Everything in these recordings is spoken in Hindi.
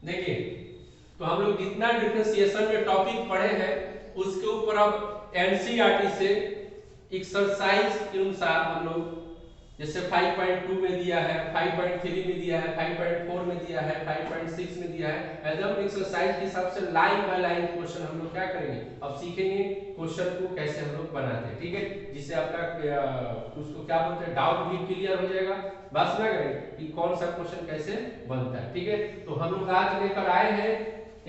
देखिए, तो हम लोग जितना डिफरेंशिएशन में टॉपिक पढ़े हैं उसके ऊपर अब एनसीईआरटी से एक्सरसाइज के अनुसार हम लोग जैसे 5.2 में दिया है, 5.3 में दिया है, 5.4 में दिया है, 5.6 में दिया है, एकदम एक्सरसाइज के हिसाब से लाइन बाय लाइन क्वेश्चन हम लोग क्या करेंगे, अब सीखेंगे क्वेश्चन को कैसे हम लोग बनाते हैं। ठीक है, जिससे आपका उसको क्या बोलते हैं, डाउट भी क्लियर हो जाएगा। बस ना करें कि कौन सा क्वेश्चन कैसे बनता है। ठीक है, तो हम लोग आज लेकर आए हैं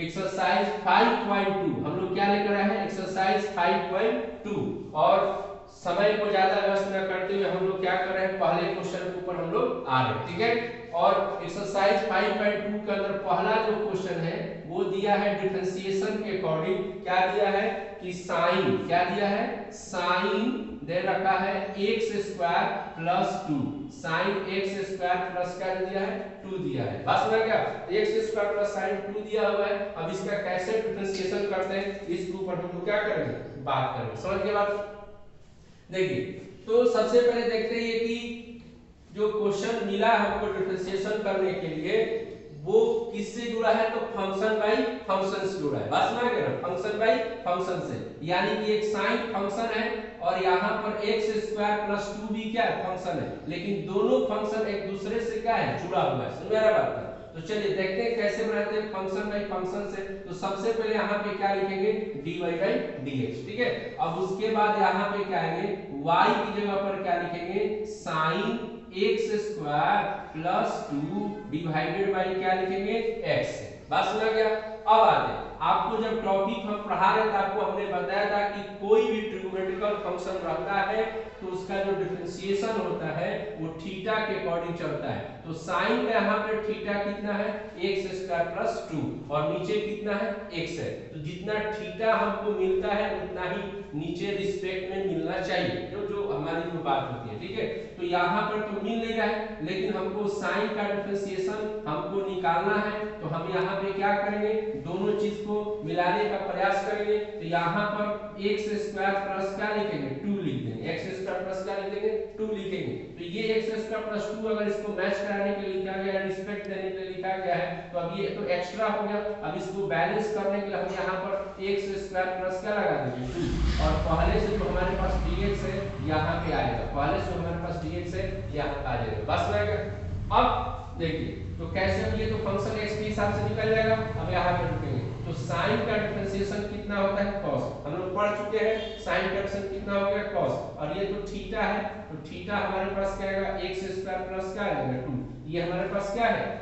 एक्सरसाइज 5.2। हम लोग क्या लेकर आए हैं, एक्सरसाइज 5.2। और समय को ज्यादा व्यस्त न करते हुए हम लोग क्या कर रहे हैं, पहले क्वेश्चन के ऊपर हम लोग आ रहे हैं। ठीक है, और एक्सरसाइज 5.2 के अंदर पहला जो क्वेश्चन है वो दिया है डिफरेंशिएशन के अकॉर्डिंग। क्या दिया है कि साइन, क्या दिया है, साइन दे रखा है x square plus 2, sine x square plus क्या दिया है, 2 दिया है। बस ना क्या, एक्स स्क्वायर प्लस साइन 2 दिया हुआ है। अब इसका कैसे डिफरेंशिएशन करते हैं इसके ऊपर हम लोग क्या करेंगे, बात करेंगे। समझ गए बात। देखिए, तो सबसे पहले देखते हैं कि जो क्वेश्चन मिला हमको डिफरेंशिएशन करने के लिए वो किससे जुड़ा है, तो फंक्शन बाई फंक्शन से जुड़ा है। बस समझ गए ना, फंक्शन बाई फंक्शन से, यानी कि एक साइन फंक्शन है और यहाँ पर एक्स स्क्वायर प्लस 2 भी क्या है, फंक्शन है, लेकिन दोनों फंक्शन एक दूसरे से क्या है, जुड़ा हुआ है। समझ रहा बात है। तो चलिए देखते हैं कैसे बनाते हैं फंक्शन बाई फंक्शन से। तो सबसे पहले यहाँ पे क्या लिखेंगे, dy बाई dx। ठीक है, अब उसके बाद यहाँ पे क्या आएंगे, y की जगह पर क्या लिखेंगे, sine x square plus 2 divided by क्या लिखेंगे, x। बात समझ गया। अब आते आपको जब टॉपिक हम पढ़ा रहे थे आपको हमने बताया था कि कोई भी ट्रिग्नोमेट्रिकल फंक्शन रहता है तो उसका जो डिफरेंशिएशन होता है वो थीटा के अकॉर्डिंग चलता है। तो साइन का यहाँ पे थीटा कितना है, एक्स स्क्वायर प्लस 2 और नीचे कितना है, x है। तो जितना थीटा हमको मिलता है उतना ही नीचे रिस्पेक्ट में मिलना चाहिए, जो हमारी जो बात होती है। ठीक है, तो यहाँ पर तो मिल नहीं रहा है, लेकिन हमको साइन का डिफरेंशिएशन हमको निकालना है। तो हम यहाँ पे क्या करेंगे, दोनों चीज को मिलाने का प्रयास करेंगे। तो यहाँ पर एक्स स्क्वायर प्लस क्या लिखेंगे, 2 लिख देंगे, एक्स स्क्वायर प्लस क्या लिखेंगे, 2 लिखेंगे। तो ये एक्स स्क्वायर प्लस 2 अगर इसको मैच कराने के लिए लिखा गया है, रिस्पेक्ट देने के लिए लिखा गया है, तो अब ये तो एक्स्ट्रा हो गया। अब इसको बैलेंस करने के लिए हम यहाँ पर एक्स स्क्वायर प्लस क्या लगा देंगे, 2, और पहले से जो हमारे पास dx है यहाँ पे आएगा, पहले से हमारे पास dx है यहाँ आ जाएगा। बस रहेगा। अब देखिए तो कैसे, ये तो फंक्शन x के हिसाब से निकल जाएगा। अब यहाँ पे रुकेंगे तो साइन का डिफरेंशिएशन कितना होता है, cos। हम लोग पढ़ चुके हैं साइन का डिफरेंशिएशन कितना हो गया, cos। और ये तो थीटा है, तो थीटा हमारे पास क्या आएगा, x स्क्वायर प्लस क्या आएगा, 2। ये हमारे पास क्या है,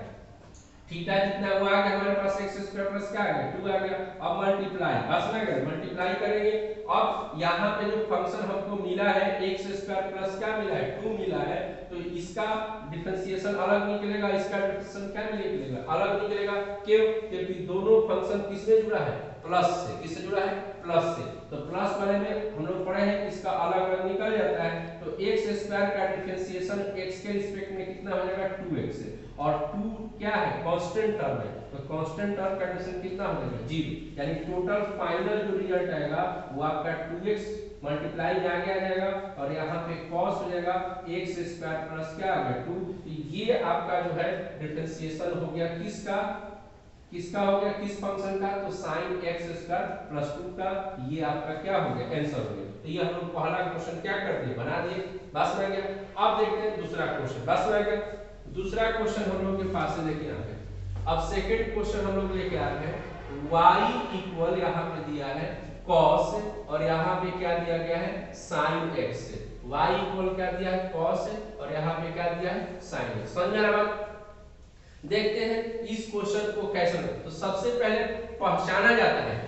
थीटा जितना हुआ आ गया हमारे पास x स्क्वायर प्लस क्या आ गया, 2 आ गया। अब मल्टीप्लाई, बस ना करें, मल्टीप्लाई करेंगे। अब यहाँ पे जो फंक्शन हमको मिला है x स्क्वायर प्लस क्या मिला है, 2 मिला है, तो इसका डिफरेंशिएशन अलग निकलेगा, इसका डिफरेंशिएशन क्या निकलेगा, अलग निकलेगा। क्यों, क्योंकि दोनों फंक्शन किससे जुड़ा है, प्लस से। किससे जुड़ा है, प्लस से। तो प्लस वाले में हम लोग पढ़े हैं कि इसका अलग अलग निकल जाता है। तो x स्क्वायर का डिफरेंशिएशन x के रिस्पेक्ट में कितना हो जाएगा, 2x है, और 2 क्या है, कांस्टेंट टर्म है। तो कांस्टेंट टर्म का डिफरेंशिएशन कितना हो जाएगा, 0, यानी टोटल फाइनल जो रिजल्ट आएगा वो आपका 2x मल्टीप्लाई में आगे आ जाएगा और यहाँ पे cos हो जाएगा x स्क्वायर प्लस क्या आ गया, 2। तो ये आपका जो है डिफरेंशिएशन हो गया किसका, किसका हो गया, किस फंक्शन का, तो sin x स्क्वायर प्लस 2 का। ये आपका क्या हो गया, आंसर हो गया। तो ये हम लोग पहला क्वेश्चन क्या कर दिए, बना दिए। बस में गया। अब देखते हैं दूसरा क्वेश्चन। बस में गया। दूसरा क्वेश्चन हम लोग के पास है, देखिए यहाँ पे। अब सेकंड क्वेश्चन हम लोग लेके आए हैं, y इक्वल यहाँ पे दिया है cos और यहाँ पे क्या दिया गया है, sin x। y इक्वल क्या दिया है, cos और यहाँ पे क्या दिया है, sin x। समझ में आ रहा है। देखते हैं इस क्वेश्चन को कैसे। तो सबसे पहले पहचाना जाता है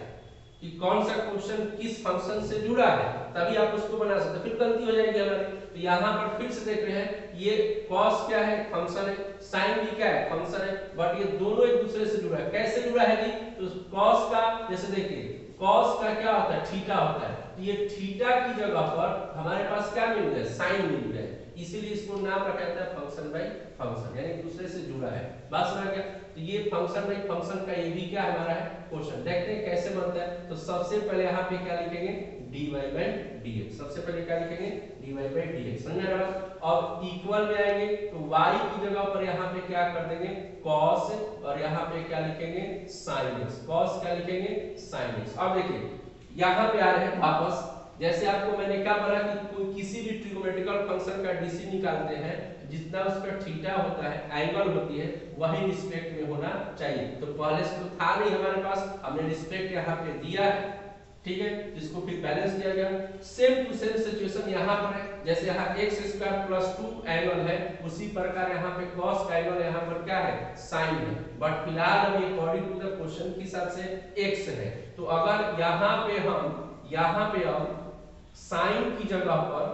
कि कौन सा क्वेश्चन किस फंक्शन से जुड़ा है, तभी आप उसको बना सकते हैं, फिर गलती हो जाएगी हमारी। तो यहाँ पर फिर से देख रहे हैं, ये cos क्या है, फंक्शन है, sin भी क्या है, फंक्शन है, बट ये दोनों एक दूसरे से जुड़ा है। कैसे जुड़ा है जी, तो cos का जैसे देखिए cos का क्या होता है, थीटा होता है। तो ये थीटा की जगह पर हमारे पास क्या मिल गया, sin मिल गया, इसीलिए इसको नाम रखा जाता है फंक्शन बाई फंक्शन, यानी दूसरे से जुड़ा है। बात समझ गया। तो ये फंक्शन बाई फंक्शन का ये भी क्या हमारा है क्वेश्चन। देखते हैं कैसे बनता है। तो सबसे पहले यहाँ पे क्या लिखेंगे dy बाई dx, सबसे पहले क्या लिखेंगे dy बाई dx, समझ में आ रहा है। अब इक्वल में आएंगे तो y की जगह पर यहाँ पे क्या कर देंगे cos, और यहाँ पे क्या लिखेंगे sin x, cos क्या लिखेंगे sin x। अब देखिए यहाँ पे आ रहे हैं वापस, जैसे आपको मैंने क्या बोला कि कोई किसी भी ट्रिगोनोमेट्रिकल फंक्शन का डीसी निकालते हैं, जितना उसका थीटा होता है एंगल होती है वही रिस्पेक्ट में होना चाहिए। तो पहले से तो था नहीं हमारे पास, हमने रिस्पेक्ट यहाँ पे दिया है, ठीक है, जिसको फिर बैलेंस किया गया। सेम टू सेम सिचुएशन यहाँ पर है, जैसे यहाँ x स्क्वायर प्लस 2 एंगल है, उसी प्रकार यहाँ पे cos का एंगल यहाँ पर क्या है sin है, बट फिलहाल अभी अकॉर्डिंग टू द क्वेश्चन के हिसाब से x है। तो अगर यहाँ पे हम sin की जगह पर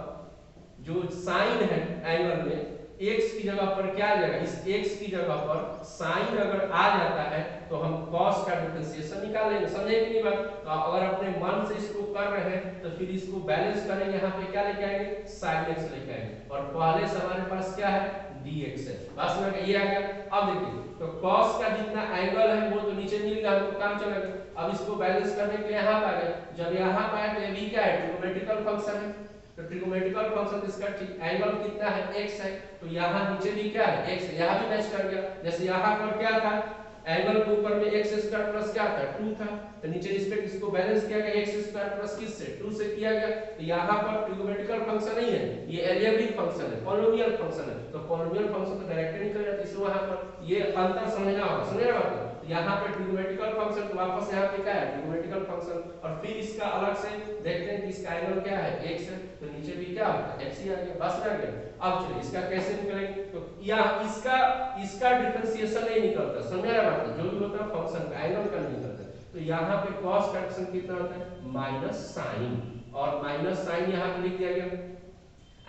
जो sin है एंगल में x की जगह पर क्या आ जाएगा, इस x की जगह पर sin अगर आ जाता है तो हम cos का डिफरेंशिएशन निकाल लेंगे, समझे कि नहीं बात। तो अगर अपने मन से इसको कर रहे हैं तो फिर इसको बैलेंस करेंगे, यहाँ पे क्या लेके आएंगे sin x लेके आएंगे, और पहले से हमारे पास क्या है dx है, बस में ये आ गया। अब देखिए तो cos का जितना एंगल है वो तो नीचे मिल गया, हमको काम चला गया। अब इसको बैलेंस करने के लिए यहाँ पे आ गया, जब यहाँ पे आए तो ये भी क्या है ट्रिगोनोमेट्रिकल फंक्शन है, तो ट्रिगोनोमेट्रिकल फंक्शन इसका एंगल कितना है x है, तो यहाँ नीचे भी क्या है x है, यहाँ भी मैच कर गया। जैसे यहाँ पर क्या था एंगल के ऊपर में x स्क्वायर प्लस क्या था 2 था, तो नीचे रिस्पेक्ट इसको बैलेंस किया गया x स्क्वायर प्लस किस से 2 से किया गया। तो यहाँ पर ट्रिगोनोमेट्रिकल फंक्शन नहीं है, ये एलियाब्रिक फंक्शन है, पॉलिनोमियल फंक्शन है। तो पॉलिनोमियल फंक्शन तो डायरेक्टली निकल जाता है, इसलिए वहाँ पर ये अंतर समझना होगा, समझ रहे हो। यहाँ पे ट्रिगोनोमेट्रिकल फंक्शन तो वापस यहाँ पे क्या है ट्रिगोनोमेट्रिकल फंक्शन, और फिर इसका अलग से देखते हैं कि इसका एंगल क्या है x है, तो नीचे भी क्या होता है x ही आ गया, बस में आ गया। अब चलिए इसका कैसे निकलेंगे, तो यहाँ इसका डिफरेंशिएशन नहीं निकलता, समझ रहे बात, जो भी होता है फंक्शन का एंगल का नहीं निकलता। तो यहाँ पे cos का फंक्शन कितना होता है माइनस साइन, और माइनस साइन यहाँ पे लिख दिया गया,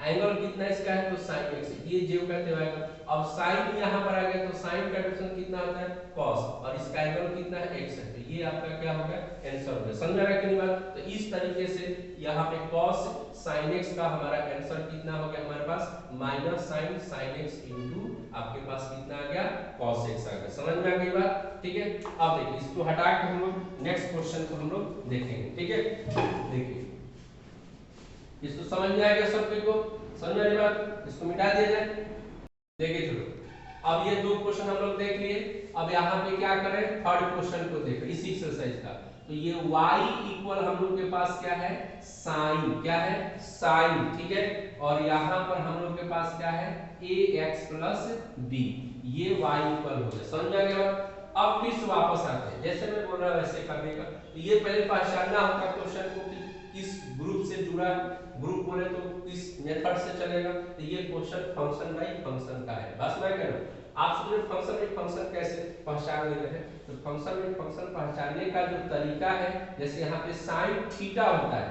एंगल कितना इसका है तो sin x, ये जो कहते हैं। अब sin यहाँ पर आ गया तो sin का डिफरेंस कितना होता है cos, और इसका एंगल कितना है x है, तो ये आपका क्या होगा आंसर होगा, समझ रहा है कि नहीं बात। तो इस तरीके से यहाँ पे cos sin x का हमारा आंसर कितना हो गया हमारे पास माइनस sin x इनटू आपके पास कितना आ गया cos x आ गया, समझ में आ गई बात, ठीक है। अब देखिए इसको हटा के हम लोग नेक्स्ट क्वेश्चन को हम लोग देखेंगे, ठीक है। देखिए इसको समझ में आ गया सबके को, समझ में आ रही बात, इसको मिटा दिया जाए। देखिए चलो अब ये दो क्वेश्चन हम लोग देख लिए, अब यहाँ पे क्या करें थर्ड क्वेश्चन को देखें इसी एक्सरसाइज का। तो ये y इक्वल हम लोग के पास क्या है साइन, क्या है साइन, ठीक है, और यहाँ पर हम लोग के पास क्या है ax प्लस b, ये y इक्वल हो गया, समझ में आ गया। अब फिर से वापस आते हैं, जैसे मैं बोल रहा वैसे करने का। तो ये पहले पहचानना होगा क्वेश्चन को कि किस ग्रुप से जुड़ा है, ग्रुप बोले तो किस मेथड से चलेगा। तो ये क्वेश्चन फंक्शन बाई फंक्शन का है, बस मैं कह रहा हूं आप समझे फंक्शन बाई फंक्शन कैसे पहचान लेते हैं। तो फंक्शन बाई फंक्शन पहचानने का जो तरीका है, जैसे यहाँ पे साइन थीटा होता है,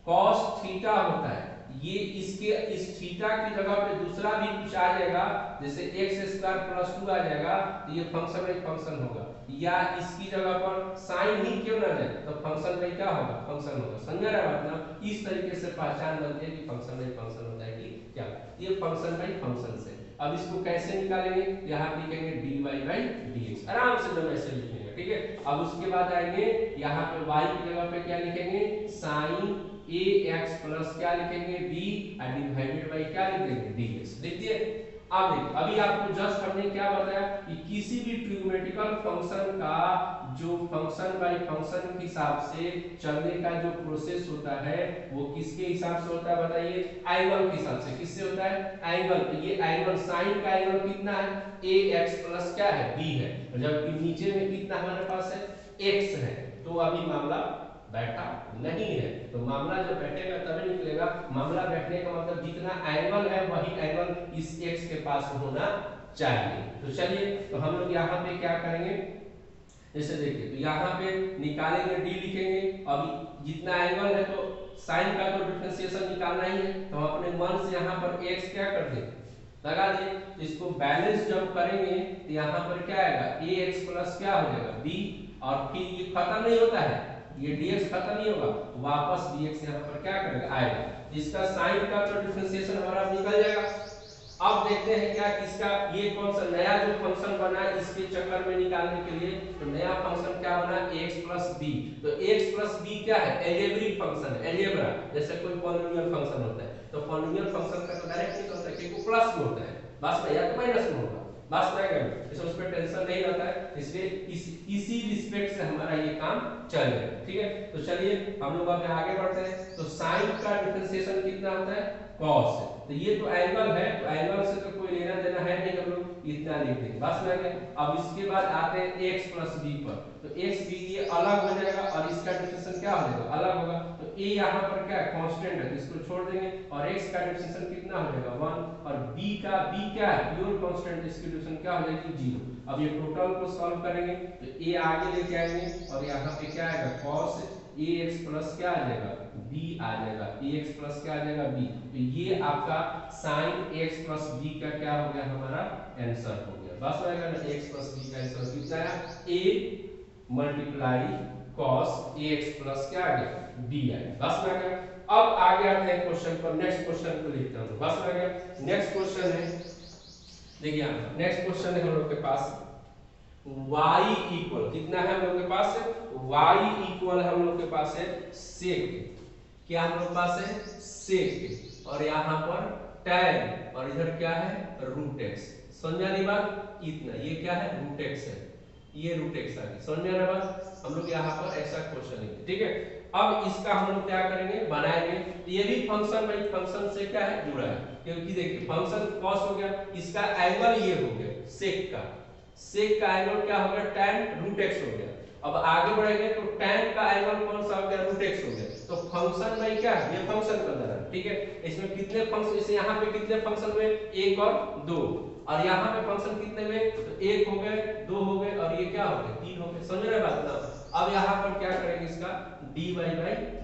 कॉस थीटा होता है, ये इसके इस थीटा की जगह पे दूसरा भी कुछ आ जाएगा, जैसे x स्क्वायर प्लस 2 आ जाएगा, तो ये फंक्शन बाई फंक्शन होगा, या इसकी जगह पर साइन ही क्यों ना जाए तो फंक्शन बाई क्या होगा फंक्शन होगा, समझ रहे हैं मतलब। इस तरीके से पहचान बनती है कि फंक्शन बाई फंक्शन होता है कि क्या, ये फंक्शन बाई फंक्शन से। अब इसको कैसे निकालेंगे, यहाँ लिखेंगे dy बाई dx, आराम से जब ऐसे लिखेंगे, ठीक है। अब उसके बाद आएंगे यहाँ पे y की जगह पे क्या लिखेंगे sin ax प्लस क्या लिखेंगे b और डिवाइडेड बाई क्या लिखेंगे dx, लिख दिए। अब देखिए अभी आपको जस्ट हमने क्या बताया कि किसी भी ट्रिगोनोमेट्रिकल फंक्शन का जो फंक्शन बाई फंक्शन के हिसाब से चलने का जो प्रोसेस होता है वो किसके हिसाब से होता है बताइए, एंगल के हिसाब से। किससे होता है एंगल, तो ये एंगल साइन का एंगल कितना है ax प्लस क्या है b है, जबकि नीचे में कितना हमारे पास है x है। तो अभी मामला बैठा नहीं है, तो मामला जब बैठेगा तभी निकलेगा। मामला बैठने का मतलब जितना एंगल है वही एंगल इस x के पास होना चाहिए। तो चलिए तो हम लोग यहाँ पे क्या करेंगे, जैसे देखिए तो यहाँ पे निकालेंगे d लिखेंगे, अभी जितना एंगल है तो साइन का तो डिफरेंशिएशन निकालना ही है, तो हम अपने मन से यहाँ पर x क्या कर दें लगा दिए। तो इसको बैलेंस जब करेंगे तो यहाँ पर क्या आएगा ax प्लस क्या हो जाएगा b, और फिर ये खत्म नहीं होता है, ये dx खत्म नहीं होगा, वापस dx यहाँ पर क्या करेगा आएगा, इसका साइन का तो डिफरेंशिएशन हमारा निकल जाएगा, अब देखते हैं क्या किसका ये कौन सा नया जो फंक्शन बना इसके चक्कर में निकालने के लिए। तो नया फंक्शन क्या बना x प्लस बी। तो x प्लस बी क्या है, एलजेब्रिक फंक्शन है, एलजेब्रा जैसे कोई पॉलिनोमियल फंक्शन होता है। तो पॉलिनोमियल फंक्शन का तो डायरेक्ट निकलता है क्योंकि प्लस में होता है, बस में या तो माइनस में होगा, बस में क्या इसमें उस पर टेंशन नहीं रहता है, इसलिए इसी रिस्पेक्ट से हमारा ये काम चलेगा। ठीक है, तो चलिए हम लोग अब आगे बढ़ते हैं। तो साइन का डिफरेंशिएशन कितना होता है, कॉस। तो ये तो एंगल है, तो एंगल से तो कोई लेना देना है नहीं, हम लोग इतना लिख देंगे बस में आगे। अब इसके बाद आते हैं x प्लस बी पर। तो x b ये अलग हो जाएगा और इसका डिफरेंशिएशन क्या हो जाएगा, अलग होगा। तो a यहाँ पर क्या है, कांस्टेंट है, तो इसको छोड़ देंगे और x का डिफरेंशिएशन कितना हो जाएगा 1, और b क्या है, प्योर कांस्टेंट, इसकी डिफरेंशिएशन क्या हो जाएगी 0। अब ये टोटल को सॉल्व करेंगे तो a आगे लेके आएंगे और यहाँ पे क्या आएगा cos ax प्लस क्या आ जाएगा b आ जाएगा, ax प्लस क्या आ जाएगा b। तो ये आपका sin x प्लस b का क्या हो गया, हमारा आंसर हो गया। बस हो गया ना, x प्लस b का आंसर कितना है, a multiply cos ax plus क्या आ गया b आ गया। बस में आ गया। अब आगे आते हैं क्वेश्चन पर, नेक्स्ट क्वेश्चन को लिखते हैं। बस में आ गया। नेक्स्ट क्वेश्चन है, देखिए नेक्स्ट क्वेश्चन है हम लोग के पास y इक्वल कितना है हम लोग के पास, y इक्वल हम लोग के पास है sec। क्या हम लोग के पास है sec, और यहाँ पर tan, और इधर क्या है रूट x। समझा नहीं बात, इतना ये क्या है रूट x है, ये रूट x आ गया। समझा ना बात, हम लोग यहाँ पर ऐसा क्वेश्चन लिखेंगे। ठीक है, अब इसका हम लोग क्या करेंगे, बनाएंगे। तो ये भी फंक्शन भाई फंक्शन से क्या है जुड़ा है, क्योंकि देखिए फंक्शन cos हो गया, इसका एंगल ये हो गया sec का, sec का एंगल क्या हो गया tan रूट x हो गया। अब आगे बढ़ेंगे तो tan का एंगल कौन सा हो गया, रूट x हो गया। तो फंक्शन में क्या है, ये फंक्शन का अंदर है। ठीक है, इसमें कितने फंक्शन, इसे यहाँ पे कितने फंक्शन हुए, 1 और 2, और यहाँ पे फंक्शन कितने हुए, तो 1 हो गए, 2 हो गए, और ये क्या हो गए 3 हो गए। समझ रहे बात ना। अब यहाँ पर क्या करेंगे, इसका dy बाई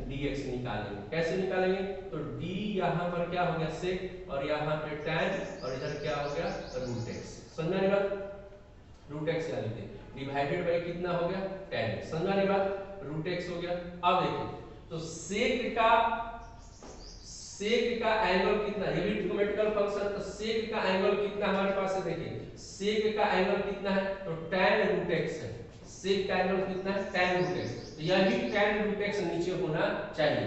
dx निकालेंगे। कैसे निकालेंगे, तो d यहाँ पर क्या हो गया sec, और यहाँ पे tan, और इधर क्या हो गया रूट x। समझा नहीं बात, रूट x क्या लिखते हैं, डिवाइडेड बाय कितना हो गया tan। समझा नहीं बात, रूट x हो गया। अब देखिए तो sec का एंगल कितना, ये भी ट्रिग्नोमेट्रिकल फंक्शन, तो sec का एंगल कितना हमारे पास है, देखिए sec का एंगल कितना है, तो tan रूट x है। sec का एंगल कितना है, tan रूट x। तो यह भी tan रूट x नीचे होना चाहिए,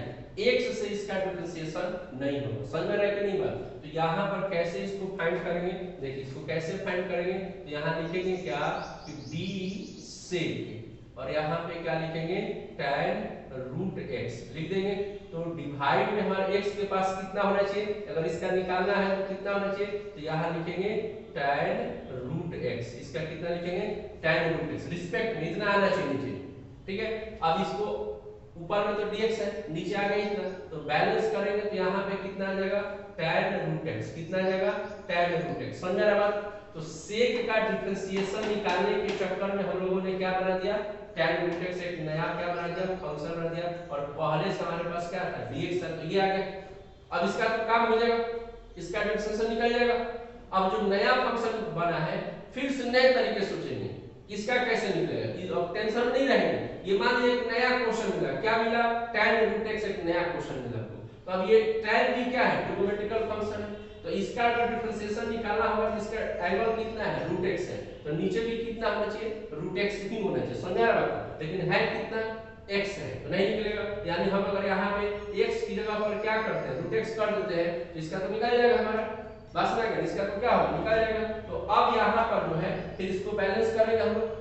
x से इसका डिफरेंशिएशन नहीं होगा। समझ में रहा कि नहीं बात। तो यहाँ पर कैसे इसको फाइंड करेंगे, देखिए इसको कैसे फाइंड करेंगे, तो यहाँ लिखेंगे क्या कि d sec, और यहाँ पे क्या लिखेंगे tan रूट x लिख देंगे। तो डिवाइड में हमारे x के पास कितना होना चाहिए, अगर इसका निकालना है तो कितना होना चाहिए, तो यहाँ लिखेंगे tan रूट x, इसका कितना लिखेंगे tan रूट x, रिस्पेक्ट में इतना आना चाहिए नीचे। ठीक है, अब इसको ऊपर में तो dx है, नीचे आ गया इतना, तो बैलेंस करेंगे तो यहाँ पे कितना आ जाएगा tan रूट x, कितना आ जाएगा tan रूट x। समझ रहा बात। तो sec का डिफरेंशिएशन निकालने के चक्कर में हम लोगों ने क्या बना दिया, tan रूट x एक नया क्या बना दिया, फंक्शन बना दिया, और पहले से हमारे पास क्या था dx था, तो ये आ गया। अब इसका तो काम हो जाएगा, इसका डिफरेंशिएशन निकल जाएगा। अब जो नया फंक्शन बना है फिर से नए तरीके से सोचेंगे इसका कैसे निकलेगा, अब टेंशन नहीं रहेगी। ये मान लीजिए एक नया क्वेश्चन मिला, क्या मिला tan रूट x, एक नया क्वेश्चन मिला। तो अब ये tan भी क्या है, ट्रिग्नोमेट्रिकल फंक्शन है, तो इसका अगर डिफरेंशिएशन निकालना होगा तो इसका एंगल कितना है रूट x है, तो नीचे भी कितना होना चाहिए रूट x ही होना चाहिए। समझ आ रहा है, लेकिन है कितना x है, तो नहीं निकलेगा। यानी हम अगर यहाँ पे x की जगह पर क्या करते हैं रूट x कर देते हैं, तो इसका तो निकल जाएगा हमारा, बस में अगर इसका तो क्या होगा निकल जाएगा। तो अब यहाँ पर जो है फिर इसको बैलेंस करेंगे हम लोग,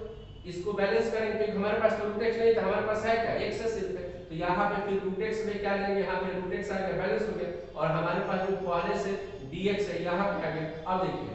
इसको बैलेंस करेंगे क्योंकि हमारे पास तो रूट x नहीं था, हमारे पास है क्या x है सिर्फ, तो यहाँ पे फिर रूट x में क्या लेंगे, यहाँ पे रूट x आ गया, बैलेंस हो गया, और हमारे पास जो पहले से dx है यहाँ पे आ गया। अब देखिए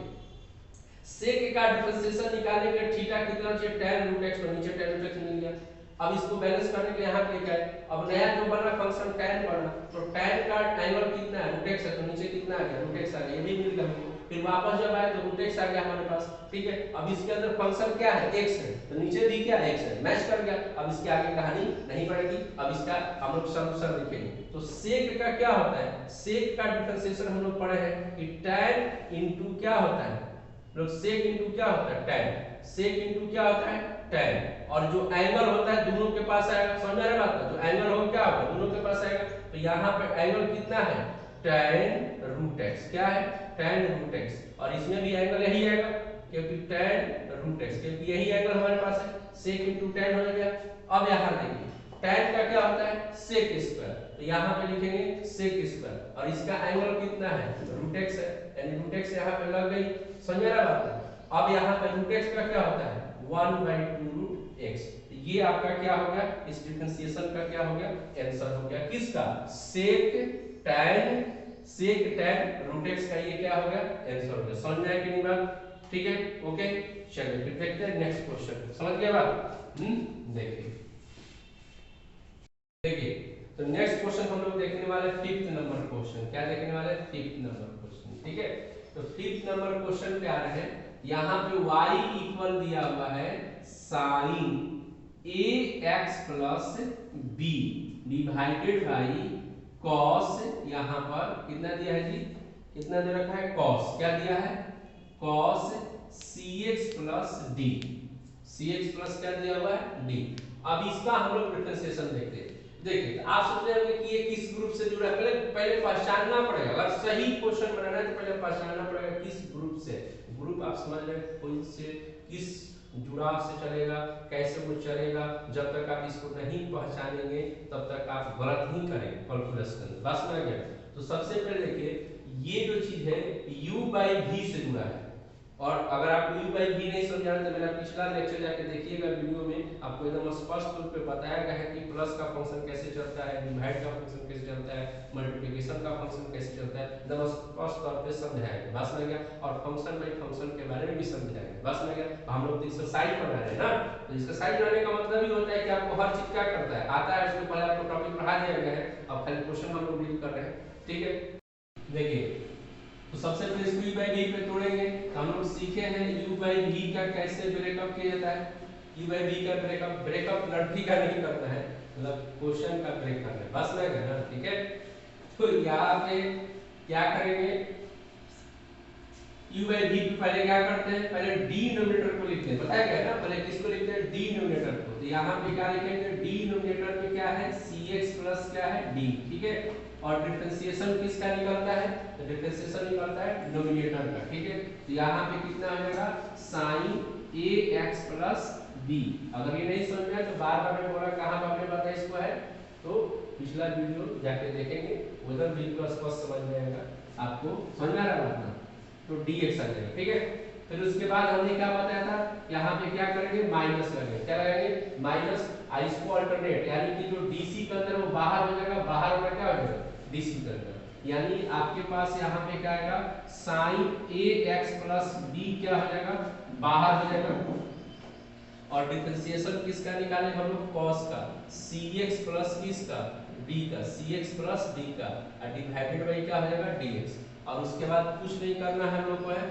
sec का डिफरेंशिएशन निकालने के लिए थीटा कितना चाहिए tan रूट x, तो नीचे tan रूट x मिल गया। अब इसको बैलेंस करने के लिए यहाँ पे लेके आए, अब नया जो बना फंक्शन tan बना, तो tan का एंगल कितना है रूट x है, तो नीचे कितना आ गया रूट x आ गया, ये भी मिल गया हमको। फिर वापस जब आए तो रूट x आ गया हमारे पास। ठीक है, अब इसके अंदर फंक्शन क्या है x है, तो नीचे भी क्या x है, मैच कर गया। अब इसके आगे कहानी नहीं बढ़ेगी, अब इसका हम लोग सॉल्यूशन लिखेंगे। तो sec का क्या होता है, sec का डिफरेंशिएशन हम लोग पढ़े हैं कि tan इनटू क्या होता है, लोग sec इनटू क्या होता है tan, sec इनटू क्या होता है tan, और जो एंगल होता है दोनों के पास आएगा। समझ रहे बात, जो एंगल हो क्या होगा दोनों के पास आएगा। तो यहाँ पे एंगल कितना है tan रूट एक्स। क्या है? tan root X. और इसमें भी एंगल यही आएगा क्योंकि tan रूट एक्स, क्योंकि यही एंगल हमारे पास है, sec into tan हो गया। अब यहाँ देखिए tan का क्या होता है? sec स्क्वायर, तो यहाँ पे लिखेंगे sec स्क्वायर और इसका एंगल कितना है? रूट एक्स है, यानी रूट एक्स यहाँ पे लग गई। समझ आ रहा बात? अब यहाँ पे रूट एक्स का क्या होता है? 1/2 रूट एक्स। ये आपका क्या हो गया? इस डिफरेंशिएशन का क्या हो गया? आंसर हो गया किसका? sec tan रूट एक्स का ये क्या हो गया? आंसर हो गया। समझ में आया कि नहीं बात? ठीक है, ओके। चलिए फिर देखते हैं नेक्स्ट क्वेश्चन। समझ गए बात? देखिए देखिए तो नेक्स्ट क्वेश्चन हम लोग देखने वाले 5th नंबर क्वेश्चन। क्या देखने वाले? 5th number question. ठीक है, तो 5th नंबर क्वेश्चन पे आ रहे हैं। यहाँ पे y इक्वल दिया हुआ है sin ax plus b divided by cos, यहाँ पर कितना दिया है जी? कितना दे रखा है? cos। क्या दिया है? cos cx plus d। cx plus क्या दिया हुआ है? d। अब इसका हम लोग डिफरेंशिएशन देखते हैं। देखिए आप सोच रहे होंगे कि ये किस ग्रुप से जुड़ा है, पहले पहचानना पड़ेगा। अगर सही क्वेश्चन बनाना है तो पहले पहचानना पड़ेगा किस ग्रुप से। ग्रुप आप समझ रहे हैं, कोई से किस जुड़ाव से चलेगा, कैसे वो चलेगा। जब तक आप इसको नहीं पहचानेंगे तब तक आप गलत ही करेंगे कैलकुलेशन। बस में आ गया। तो सबसे पहले देखिए ये जो चीज है u/v से जुड़ा है। और अगर आपको u/v नहीं समझा तो मेरा पिछला लेक्चर जाके देखिएगा, वीडियो में आपको एकदम स्पष्ट रूप पे बताया गया है कि प्लस का फंक्शन कैसे चलता है, डिवाइड का फंक्शन कैसे चलता है, मल्टीप्लिकेशन का फंक्शन कैसे चलता है, एकदम स्पष्ट तौर पे समझाया गया। बस में गया। और फंक्शन बाई फंक्शन के बारे में भी समझाया गया। बस में गया। हम लोग एक्सरसाइज बना रहे हैं ना, तो एक्सरसाइज बनाने का मतलब ही होता है कि आपको हर चीज क्या करता है आता है। इसके पहले आपको टॉपिक पढ़ा दिया गया है, अब खाली क्वेश्चन हम लोग डील कर रहे हैं। ठीक है, देखिए तो सबसे पहले इसको u/v पे तोड़ेंगे। तो हम लोग सीखे हैं u/v का कैसे ब्रेकअप किया जाता है। u/v का ब्रेकअप लड़की का नहीं करना है, मतलब क्वेश्चन का ब्रेक करना है। बस में गया ना? ठीक है, तो यहाँ पे क्या करेंगे? u/v पे पहले क्या करते हैं? पहले डिनोमिनेटर को लिखते हैं। बताया गया ना, पहले किसको लिखते हैं? डिनोमिनेटर को। तो यहाँ पे क्या लिखेंगे? डिनोमिनेटर में क्या है? cx प्लस क्या है? d। ठीक है, और डिफरेंशिएशन किसका निकलता है? तो डिफरेंशिएशन निकलता है डिनोमिनेटर का। ठीक है, तो यहाँ पे कितना हो जाएगा? sin ax plus b। अगर ये नहीं समझ में आया तो बार-बार मैं बोला कहां पे आपने बताया इसको है, तो पिछला वीडियो जाके देखेंगे, उधर बिल्कुल स्पष्ट समझ में आएगा आपको। समझ में आ रहा है? तो dx आ जाएगा। ठीक है, फिर उसके बाद हमने क्या बताया था? यहाँ पे क्या करेंगे? माइनस लगेगा। क्या लगेंगे? माइनस। इसको अल्टरनेट, यानी कि जो डीसी के अंदर वो बाहर हो जाएगा, बाहर होना क्या हो जाएगा? डीसी के अंदर। यानी आपके पास यहाँ पे क्या आएगा? sin ax प्लस b क्या हो जाएगा? बाहर हो जाएगा। और डिफरेंशिएशन किसका निकाले हम लोग? cos का। cx प्लस किसका? d का। cx प्लस d का और डिवाइडेड बाई क्या हो जाएगा? dx। और उसके बाद कुछ नहीं करना है हम लोग को, है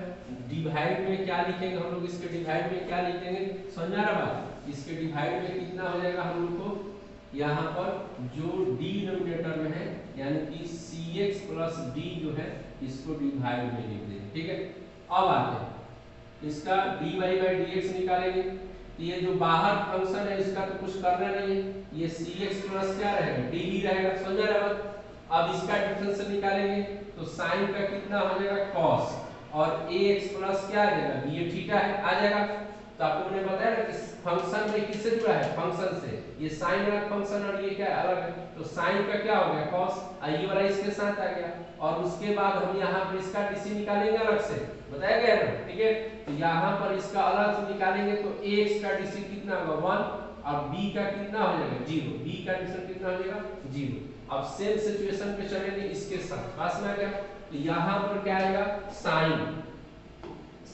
डिवाइड में क्या लिखेंगे हम लोग? इसके डिवाइड में क्या लिखेंगे? समझा रहा बात? इसके डिवाइड में कितना हो जाएगा हम लोग को? यहाँ पर जो डिनोमिनेटर में है यानी कि cx प्लस d जो है इसको डिवाइड में लिख देंगे। ठीक है, अब आते हैं इसका dy बाई dx निकालेंगे। तो ये जो बाहर फंक्शन है इसका तो कुछ करना नहीं है, ये cx प्लस क्या रहेगा? d ही रहेगा। समझा रहा बात? अब इसका डिफरेंशियल निकालेंगे तो sin का कितना हो जाएगा? cos, और ax प्लस क्या आ जाएगा? ये थीटा है, आ जाएगा। तो आपको मैंने बताया ना कि फंक्शन में किससे जुड़ा है? फंक्शन से। ये sin वाला फंक्शन और ये क्या अलग है, तो sin का क्या हो गया? cos, ये वाला इसके साथ आ गया। और उसके बाद हम यहाँ पर इसका डीसी निकालेंगे अलग से, बताया गया ना? ठीक है, तो यहाँ पर इसका अलग से निकालेंगे तो ax का डीसी कितना होगा? 1, और b का कितना हो जाएगा? 0। b का डीसी कितना हो जाएगा? 0। अब सेम सिचुएशन पे चलेंगे इसके साथ। पास में आ गया, तो यहाँ पर क्या आएगा?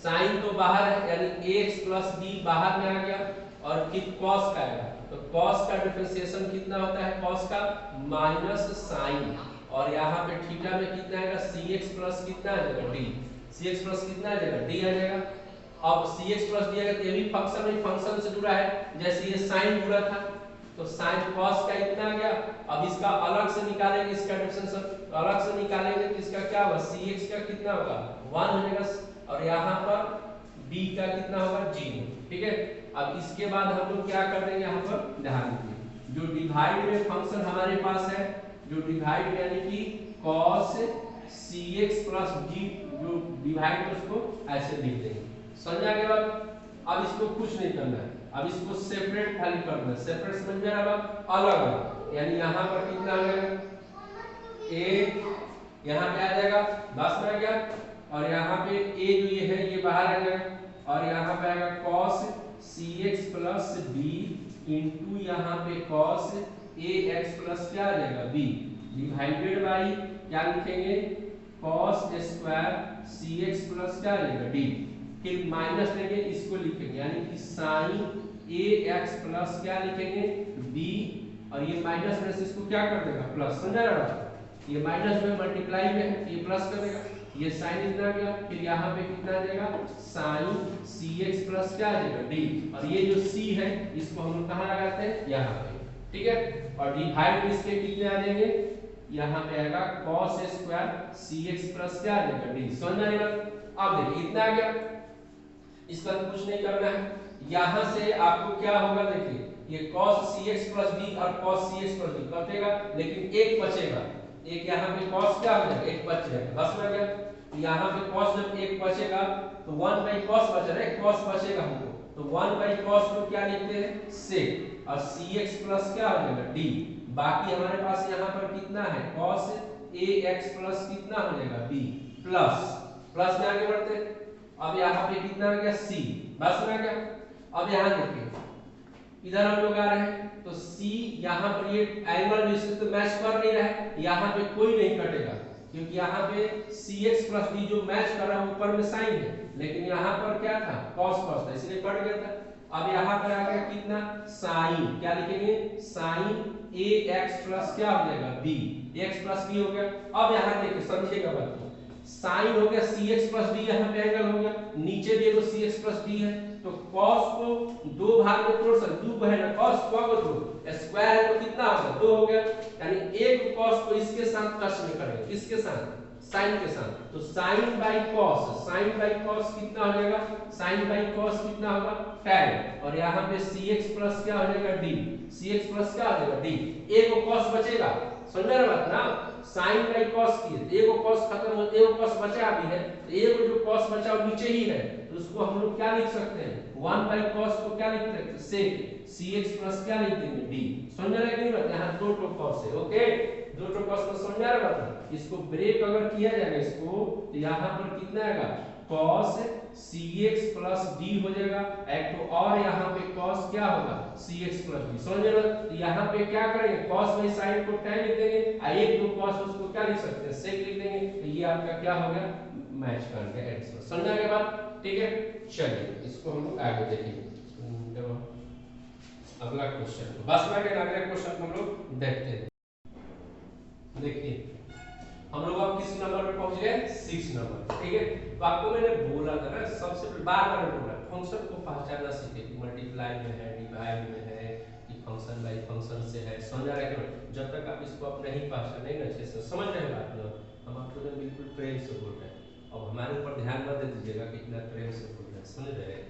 sin तो बाहर है यानी ax प्लस b बाहर में आ गया, और फिर cos का आएगा। तो cos का डिफरेंशिएशन कितना होता है? cos का माइनस sin, और यहाँ पे थीटा में कितना आएगा? cx प्लस कितना आ जाएगा? d। cx प्लस कितना आ जाएगा? d आ जाएगा। अब cx प्लस d आएगा तो ये भी फंक्शन से जुड़ा है, जैसे ये sin जुड़ा था तो sin cos का इतना आ गया। अब इसका अलग से निकालेंगे, इसका डिफरेंशियल अलग से निकालेंगे तो इसका क्या होगा? cx का कितना होगा? 1 हो जाएगा, और यहाँ पर b का कितना होगा? 0। ठीक है, अब इसके बाद हम लोग क्या कर देंगे? यहाँ पर ध्यान दीजिए, जो डिवाइड में फंक्शन हमारे पास है, जो डिवाइड यानी कि cos cx प्लस d जो डिवाइड उसको ऐसे लिख देंगे। समझ आ गया बात? अब इसको कुछ नहीं करना है, अब इसको सेपरेट खाली करना है। सेपरेट समझ में आ रहा है? अलग अलग, यानी यहाँ पर कितना आ जाएगा a, यहाँ पे आ जाएगा बस में आ गया, और यहाँ पे a जो ये है ये बाहर आ जाएगा, और यहाँ पे आएगा cos cx plus b into यहाँ पे cos ax प्लस क्या आ जाएगा b डिवाइडेड बाई क्या लिखेंगे cos स्क्वायर cx प्लस क्या आ जाएगा d, फिर माइनस लेंगे इसको लिखेंगे, यानी कि sin ax प्लस क्या लिखेंगे b, और ये माइनस में से इसको क्या कर देगा प्लस। समझा रहा है? ये माइनस में मल्टीप्लाई में है, ये प्लस कर देगा, ये sin इतना गया, फिर यहाँ पे कितना आ जाएगा sin cx प्लस क्या आ जाएगा d, और ये जो c है इसको हम लोग कहाँ लगाते हैं यहाँ पे, ठीक है, और डिवाइड में इसके कितने आ जाएंगे यहाँ पे आएगा cos स्क्वायर cx प्लस क्या आ जाएगा d। समझ में आएगा? अब देखिए इतना आ गया, इसका कुछ नहीं करना है, यहाँ से आपको क्या होगा देखिए ये cos cx प्लस b और cos cx प्लस b कटेगा, लेकिन एक बचेगा, एक यहाँ पे cos क्या हो जाएगा एक बच जाएगा, बस में गया, तो यहाँ पे cos जब एक बचेगा तो 1 बाई cos बच रहा है, cos बचेगा हमको, तो 1 बाई cos को क्या लिखते हैं sec, और cx प्लस क्या हो जाएगा d, बाकी हमारे पास यहाँ पर कितना है cos ax प्लस कितना हो जाएगा b प्लस, प्लस में आगे बढ़ते हैं, अब यहाँ पे कितना आ गया c, बस में आ गया। अब यहाँ देखिए इधर हम लोग आ रहे हैं तो c यहाँ पर ये एंगल जिससे तो मैच कर नहीं रहा है, यहाँ पे कोई नहीं कटेगा, क्योंकि यहाँ पे cx प्लस d जो मैच कर रहा है ऊपर में sin है, लेकिन यहाँ पर क्या था cos cos था इसलिए कट गया था। अब यहाँ पर आ गया कितना sin, क्या लिखेंगे sin ax प्लस क्या हो जाएगा b, x प्लस b हो गया। अब यहाँ देखिए समझिएगा बात को, sin हो गया cx प्लस d, यहाँ पे एंगल हो गया, नीचे भी तो cx प्लस d है, तो cos को दो भाग में तोड़ सकते, दो है ना cos को दो स्क्वायर है तो कितना होगा दो हो गया, यानी एक cos को इसके साथ टच में करेंगे, किसके साथ sin के साथ, तो sin by cos, sin by cos कितना हो जाएगा sin बाई cos कितना होगा tan, और यहाँ पे cx प्लस क्या हो जाएगा d, cx प्लस क्या हो जाएगा d, एक cos बचेगा, समझ रहे हो बात ना, sin बाई cos की है, एक cos खत्म हो, एक cos बचा भी है, तो एक जो cos बचा वो नीचे ही है, तो उसको हम लोग क्या लिख सकते हैं 1 बाई cos को क्या लिख सकते हैं sec cx प्लस क्या लिख देंगे d। समझ रहे हैं कि नहीं बात? यहाँ दो टो cos है, ओके, दो टो cos को समझ आ रहा बात? इसको ब्रेक अगर किया जाएगा इसको, तो यहाँ पर कितना आएगा cos cx प्लस d हो जाएगा, एक तो और यहाँ पे cos क्या होगा cx प्लस d। समझ रहे हो? तो यहाँ पे क्या करेंगे cos बाई sin को tan लिख देंगे, एक दो cos उसको क्या लिख सकते हैं sec लिख देंगे, तो ये आपका क्या हो गया मैच कर गया आंसर। समझ आ गया बात? ठीक है, चलिए इसको हम लोग आगे देखेंगे। अगला क्वेश्चन, बस में अगला क्वेश्चन हम लोग देखते हैं। देखिए हम लोग अब किस नंबर पे पहुंच गए 6 नंबर, ठीक है। तो आपको मैंने बोला था ना, सबसे बार बार बोला फंक्शन को पहचानना सीखे, मल्टीप्लाई में है, डिवाइड में है, कि फंक्शन बाई फंक्शन से है, समझ आ रहा है कि जब तक आप इसको आप नहीं पहचानेंगे अच्छे से, समझ रहे हैं बात ना, हम आपको तो बिल्कुल प्रेम से बोल रहे हैं, अब हमारे ऊपर ध्यान मत दे दीजिएगा कितना प्रेम से बोल रहे हैं, समझ रहे हैं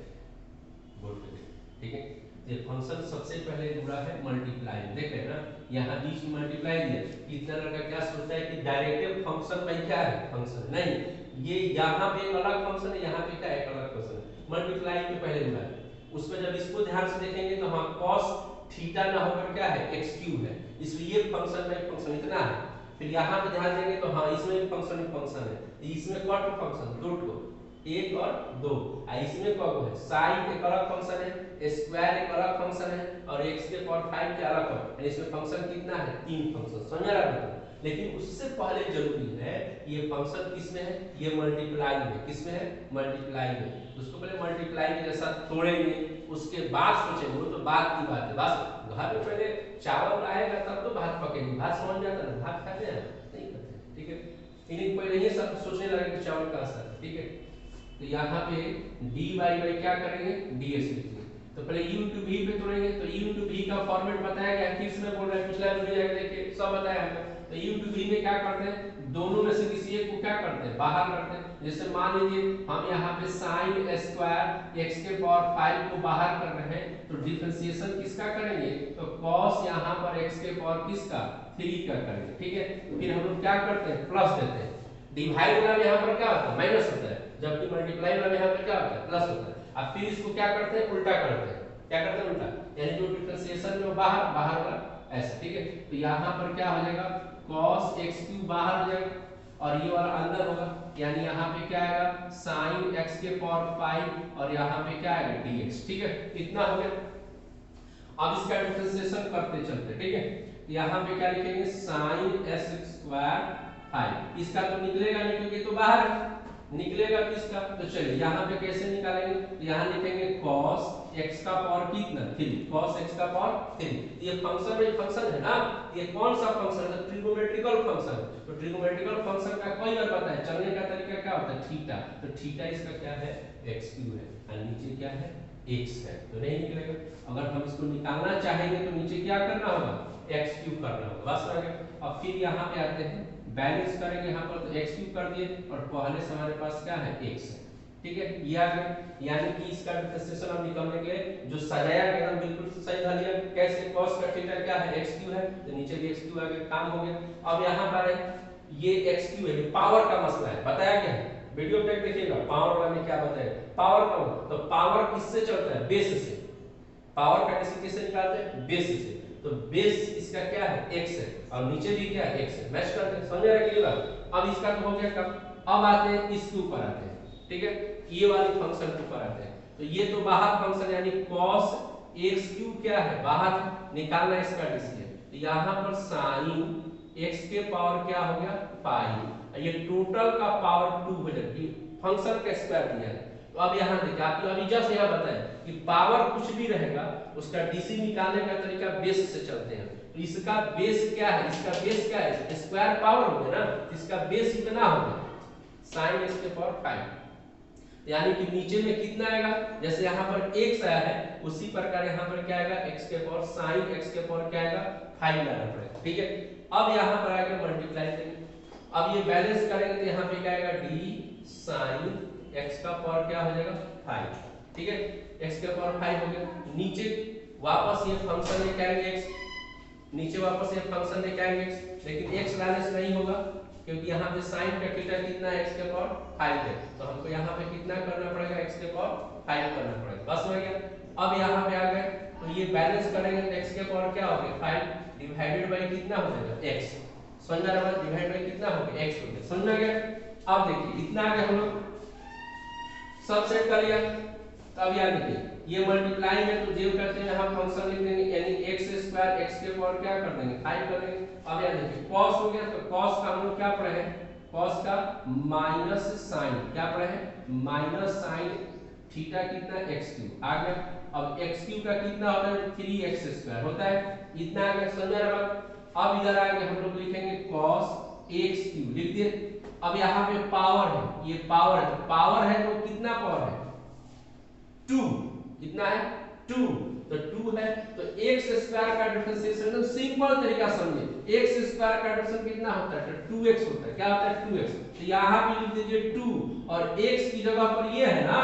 बोल रहे, ठीक है। ये फंक्शन सबसे पहले जुड़ा है मल्टीप्लाई, देख रहे हैं ना, यहाँ बीच में मल्टीप्लाई दिया, इतना लड़का क्या सोचता है कि डायरेक्टिव फंक्शन में क्या है फंक्शन, नहीं, ये यहाँ पे एक अलग फंक्शन है, यहाँ पे क्या एक अलग फंक्शन है, मल्टीप्लाई में पहले जुड़ा है, उसमें जब इसको ध्यान से देखेंगे तो हाँ cos थीटा ना होकर क्या है x क्यूब है, इसलिए ये फंक्शन में फंक्शन इतना है, फिर यहाँ पे ध्यान देंगे तो हाँ इसमें भी फंक्शन है, इसमें कौन फंक्शन दो ठो, एक और दो, इसमें कौन है साइन एक अलग फंक्शन है, स्क्वायर एक अलग फंक्शन है, और x के पावर 5 के अलग है, इसमें फंक्शन कितना है तीन फंक्शन, समझ रहा है। लेकिन उससे पहले जरूरी है ये फंक्शन किसमें है, ये मल्टीप्लाई में, किसमें है मल्टीप्लाई में, उसको पहले मल्टीप्लाई के जैसा तोड़ेंगे, उसके बाद सोचेंगे, वो तो बात की बात है, बस घर में पहले चावल आएगा तब तो भात पकेगी, भात समझ जाता है, भात खाते हैं नहीं खाते, ठीक है, इन्हें पहले ये सब सोचने लगे कि चावल का असर, ठीक है। तो यहाँ पे dy बाई क्या करेंगे ds लिखेंगे, तो पहले u टू v पे तोड़ेंगे, तो u टू v का फॉर्मेट बताया गया, फिर से मैं बोल रहा हूँ पिछला वीडियो जाके देखिए सब बताया है। तो u टू v में क्या करते हैं, दोनों में से किसी एक को क्या करते हैं बाहर करते हैं, जैसे मान लीजिए हम यहाँ पे sin स्क्वायर x के पावर 5 को बाहर कर रहे हैं, तो डिफरेंशिएशन किसका करेंगे, तो cos यहाँ पर x के पावर किसका 3 का करेंगे, ठीक है। फिर हम लोग क्या करते हैं प्लस देते हैं, डिवाइड वाला में यहाँ पर क्या होता है माइनस होता है, जबकि मल्टीप्लाई वाला में यहाँ पर क्या होता है प्लस होता है। अब फिर इसको क्या करते हैं उल्टा करते हैं, क्या करते हैं उल्टा, यानी जो डिफरेंशिएशन में बाहर बाहर वाला ऐसा, ठीक है। तो यहाँ पर क्या हो जाएगा cos x क्यूब बाहर हो जाएगा और ये वाला अंदर होगा, यानी यहाँ पे क्या आएगा sin x के पावर 5 और यहाँ पे क्या आएगा dx, ठीक है। इतना हो गया। अब इसका डिफरेंशिएशन करते चलते, ठीक है। यहाँ पे क्या लिखेंगे sin s स्क्वायर 5, इसका तो निकलेगा नहीं क्योंकि तो बाहर है, निकलेगा किसका, तो चलिए यहाँ पे कैसे निकालेंगे, तो यहाँ लिखेंगे cos x का पावर कितना 3, cos x का पावर 3। ये फंक्शन में फंक्शन है ना, ये कौन सा फंक्शन है, ट्रिगोमेट्रिकल फंक्शन। तो ट्रिगोमेट्रिकल फंक्शन का कोई बार पता है चलने का तरीका क्या होता है थीटा, तो थीटा इसका क्या है x3 है और नीचे क्या है x है, तो नहीं निकलेगा। अगर हम इसको निकालना चाहेंगे तो नीचे क्या करना होगा x3 करना होगा, बस आ गया। अब फिर यहाँ पे आते हैं बैलेंस करेंगे, यहाँ पर तो x3 कर दिए और पहले से हमारे पास क्या है x है, ठीक है। ये आ गया, यानी कि इसका डिफरेंशिएशन अब निकालने के लिए जो सजाया गया एकदम बिल्कुल सही था लिया, कैसे cos का थीटा क्या है x3 है, तो नीचे भी x3 आ गया, काम हो गया। अब यहाँ पर ये x3 है, पावर का मसला है, बताया क्या है वीडियो पे देखिएगा, पावर वाला में क्या बताया, पावर का तो पावर किससे चलता है बेस से, पावर का किससे निकालते हैं बेस से, तो बेस इसका क्या है x है और नीचे भी क्या है x है, मैच करते हैं, समझ रहे हैं बात। अब इसका तो हो गया कब, अब आते हैं इसके ऊपर आते हैं, ठीक है, ये वाली फंक्शन के ऊपर आते हैं। तो ये तो बाहर फंक्शन यानी cos x3 क्या है बाहर निकालना इसका डिसीजन, तो यहाँ पर sin x के पावर क्या हो गया 5, ये टोटल का पावर 2 हो जाएगी, फंक्शन का स्क्वायर दिया है। तो अब यहाँ देखिए आपको अभी जस्ट यहाँ बताएं कि पावर कुछ भी रहेगा उसका डीसी निकालने का तरीका बेस से चलते हैं। तो इसका बेस क्या है, इसका बेस क्या है स्क्वायर पावर हो गया ना, इसका बेस इतना हो गया sin x के पावर 5, यानी कि नीचे में कितना आएगा, जैसे यहाँ पर x आया है उसी प्रकार यहाँ पर क्या आएगा x के पावर sin x के पावर क्या आएगा 5 लाना पड़ेगा, ठीक है। अब यहाँ पर आएगा मल्टीप्लाई करेंगे, अब ये बैलेंस करेंगे तो यहाँ पे क्या आएगा d sin x का पावर क्या हो जाएगा 5, ठीक है, x के पावर 5 हो गया। नीचे वापस ये फंक्शन लेके आएंगे x, नीचे वापस ये फंक्शन लेके आएंगे x, लेकिन x लाने से नहीं होगा क्योंकि यहाँ पे sin का थीटा कितना है x के पावर 5 है, तो हमको यहाँ पे कितना करना पड़ेगा x के पावर 5 करना पड़ेगा, बस हो गया। अब यहाँ पे आ गए तो ये बैलेंस करेंगे तो x के पावर क्या हो गया 5 डिवाइडेड बाय कितना हो जाएगा x, समझना रहा डिवाइड बाय कितना हो गया x हो गया, समझ में गया। अब देखिए इतना आ गया हम लोग सब सेट कर लिया, तो अब याद रखिए ये मल्टीप्लाई में तो जो करते हैं यहाँ फंक्शन लिख देंगे यानी x स्क्वायर x के पावर क्या कर देंगे 5 कर देंगे। अब याद रखिए cos हो गया तो cos का हम लोग क्या पढ़े हैं, cos का माइनस sin क्या पढ़े हैं माइनस sin थीटा कितना x3 आ गया। अब x3 का कितना होता है 3x स्क्वायर होता है, इतना आ गया, समझ रहे हो। अब इधर आगे हम लोग लिखेंगे cos x3 लिख दिए। अब यहाँ पे पावर है, ये पावर है, तो पावर है तो कितना पावर है 2, कितना है 2, तो 2 है तो x स्क्वायर का डिफरेंशिएशन तो सिंपल तरीका समझिए, x स्क्वायर का डिफरेंशिएशन कितना होता है 2x होता है, क्या होता है 2x, तो यहाँ पे लिख दीजिए 2 और x की जगह पर ये है ना,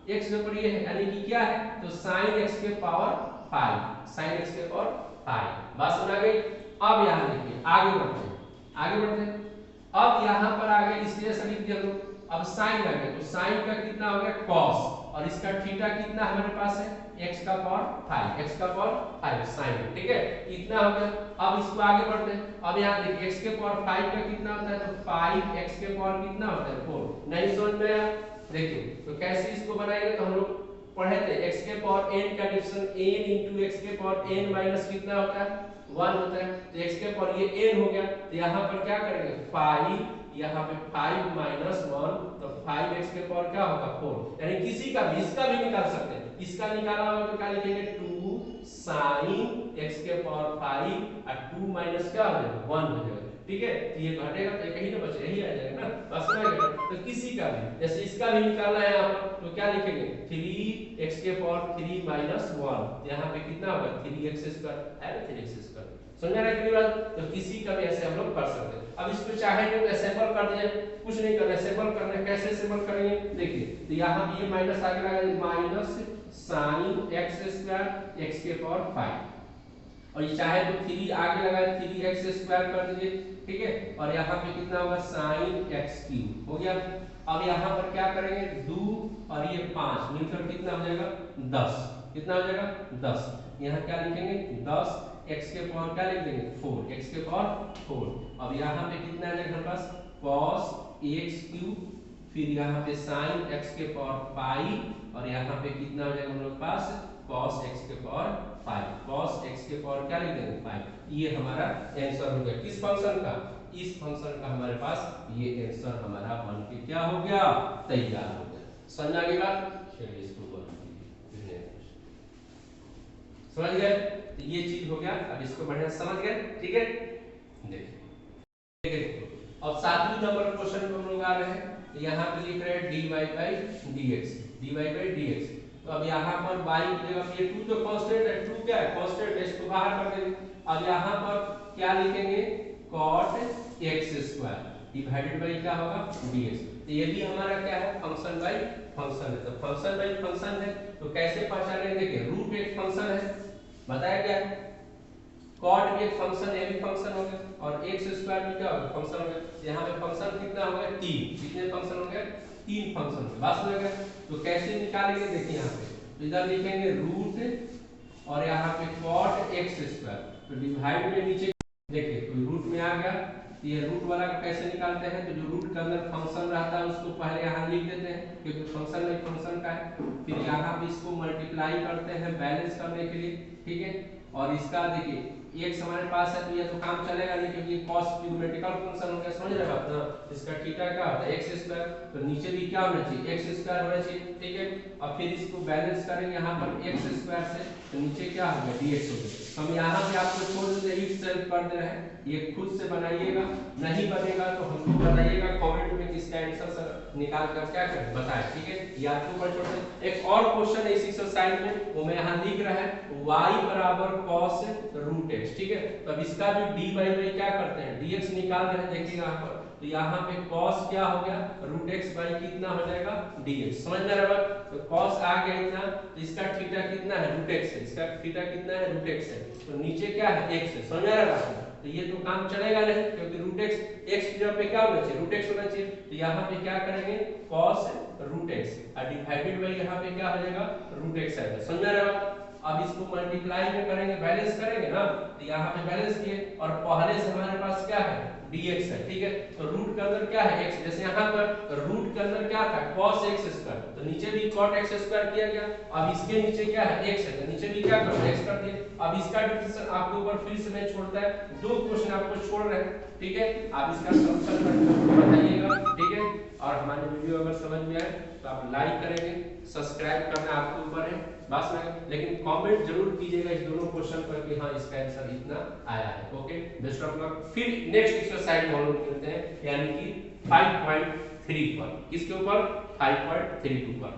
x के ऊपर ये है यानी कि क्या है तो sin x के पावर 5, sin x के पावर 5, बात सुना गई। अब यहाँ देखिए आगे बढ़ते हैं, आगे बढ़ते हैं। अब यहाँ पर आ गए इसलिए से लिख दिया तो अब sin आ गया, तो sin का कितना हो गया cos और इसका थीटा कितना हमारे पास है x का पावर 5, x का पावर 5 sin, ठीक है, इतना हो गया। अब इसको आगे बढ़ते हैं, अब यहाँ देखिए x के पावर 5 का कितना होता है तो 5x के पावर कितना होता है 4, नहीं समझ में आया देखिए तो कैसे इसको बनाएंगे, तो हम लोग पढ़े थे x के पावर n का डिवीजन n into x के पावर n माइनस कितना होता है 1 होता है, तो x के पावर ये n हो गया, तो यहाँ पर क्या करेंगे 5, यहाँ पे 5 minus 1 तो 5x के पावर क्या होगा 4, यानी किसी का भी इसका भी निकाल सकते हैं, इसका निकाला होगा तो क्या लिखेंगे 2 sin x के पावर 5 और 2 माइनस क्या हो जाएगा 1 हो जाएगा, ठीक है। तो ये घटेगा तो एक ही ना बचे यही आ जाएगा ना, बस में गया। तो किसी का भी जैसे इसका भी निकालना है यहाँ पर तो क्या लिखेंगे 3x के पावर 3 minus 1, यहाँ पे कितना होगा 3x स्क्वायर है 3x स्क्वायर, समझ रहे हैं बात। तो किसी का भी ऐसे हम लोग कर सकते हैं। अब इसको चाहे तो असेंबल कर दीजिए, कुछ नहीं करना, असेंबल करना है, कैसे असेंबल करेंगे देखिए, तो यहाँ भी ये माइनस आगे लगा minus sin x square x के पावर 5, और ये चाहे तो 3 आगे लगाए 3x स्क्वायर कर दीजिए, ठीक है। और यहाँ पे कितना होगा sin x क्यूब हो गया। अब यहाँ पर क्या करेंगे 2 और ये 5 मिलकर कितना हो जाएगा 10, कितना हो जाएगा 10। यहाँ क्या लिखेंगे 10 x के पावर क्या लिख देंगे 4, x के पावर 4। अब यहाँ पे कितना आ जाएगा हमारे पास cos x क्यूब, फिर यहाँ पे sin x के पावर पाई, और यहाँ पे कितना हो जाएगा हम लोग पास cos x के पावर 5, cos x के पावर क्या लिख देंगे 5। ये हमारा आंसर हो गया किस फंक्शन का, इस फंक्शन का हमारे पास ये आंसर हमारा बन के क्या हो गया तैयार हो गया। समझ आ गई बात, चलिए इसको समझ गए, तो ये चीज हो गया। अब इसको बढ़िया समझ गए, ठीक है। देखिए अब 7वें नंबर क्वेश्चन पे हम लोग आ रहे हैं, तो यहाँ पे लिख रहे हैं dy by dx, dy by dx। तो अब यहाँ पर y की जगह ये 2 तो कांस्टेंट है, 2 क्या है कांस्टेंट है, इसको बाहर कर देंगे। अब यहाँ पर क्या लिखेंगे cot x square divided by क्या होगा dx। तो ये भी हमारा क्या है फंक्शन बाई फंक्शन है। तो फंक्शन बाई फंक्शन है तो कैसे पहचानेंगे, देखिए रूट एक फंक्शन है, बताया क्या है cot भी एक फंक्शन है, ये भी फंक्शन हो गया, और x स्क्वायर भी क्या हो गया फंक्शन हो गया। यहाँ पे फंक्शन कितना हो गया 3, कितने फंक्शन हो गए 3 फंक्शन, बस हो गया। तो कैसे निकालेंगे देखिए यहाँ पे, तो इधर लिखेंगे रूट और यहाँ पे cot x स्क्वायर, तो डिवाइड में नीचे देखिए तो रूट में आ गया। ये रूट वाला कैसे निकालते हैं, तो जो रूट के अंदर फंक्शन रहता है उसको पहले यहाँ लिख देते हैं क्योंकि फंक्शन में फंक्शन का है, फिर यहाँ पे इसको मल्टीप्लाई करते हैं बैलेंस करने के लिए, ठीक है। और इसका देखिए x हमारे पास है तो ये तो काम चलेगा नहीं क्योंकि cos क्यूबमेटिकल फंक्शन हो गया, समझ रहे हो आप ना। इसका थीटा क्या होता है x स्क्वायर, तो नीचे भी क्या होना चाहिए x स्क्वायर होना चाहिए, ठीक है। अब फिर इसको बैलेंस करेंगे यहाँ पर x स्क्वायर से, तो नीचे क्या हो गया dx हो गया। हम यहाँ पे आपको छोड़ देते हैं, सेल्फ कर दे रहे हैं, ये खुद से बनाइएगा, नहीं बनेगा तो हमको बताइएगा कमेंट में किसका आंसर निकाल कर क्या करें बताएं, ठीक है। याद तो पर छोटे एक और क्वेश्चन है इस एक्सरसाइज में, वो मैं यहाँ लिख रहा है y बराबर cos रूट x, ठीक है। तो अब इसका भी dy बाई क्या करते हैं dx निकाल रहे हैं, देखिए यहाँ पर, तो यहाँ पे cos क्या हो गया रूट x बाई कितना हो जाएगा dx, समझ में आ रहा है। तो cos आ गया इतना, तो इसका थीटा कितना है रूट x है, इसका थीटा कितना है रूट x है, तो नीचे क्या है x है, समझ आ रहा है। तो ये तो काम चलेगा नहीं क्योंकि रूट x की जगह पे क्या होना चाहिए रूट x होना चाहिए। तो यहाँ पे क्या करेंगे cos रूट x और डिवाइडेड बाई यहाँ पे क्या हो जाएगा रूट x आएगा, समझ आ रहा है। अब इसको मल्टीप्लाई में करेंगे बैलेंस करेंगे ना, तो यहाँ पे बैलेंस किए और पहले से हमारे पास क्या है dx है, ठीक है। तो रूट के अंदर क्या है x, जैसे यहाँ पर रूट के अंदर क्या था cos x स्क्वायर, तो नीचे भी cot x स्क्वायर किया गया। अब इसके नीचे क्या है x है, तो नीचे भी क्या कर x कर दिए। अब इसका डिफरेंशियल आपके ऊपर फिर से मैं छोड़ता है, 2 क्वेश्चन आपको छोड़ रहे हैं, ठीक है। आप इसका सॉल्यूशन बताइएगा, ठीक है। और हमारे वीडियो अगर समझ में आए तो आप लाइक करेंगे, सब्सक्राइब करना आपके ऊपर है बस में, लेकिन कमेंट जरूर कीजिएगा इस दोनों क्वेश्चन पर कि हाँ इसका आंसर इतना आया है। Okay best of luck. फिर नेक्स्ट एक्सरसाइज में हम लोग करते हैं यानी कि 5.3 पर, किसके ऊपर 5.3 पर।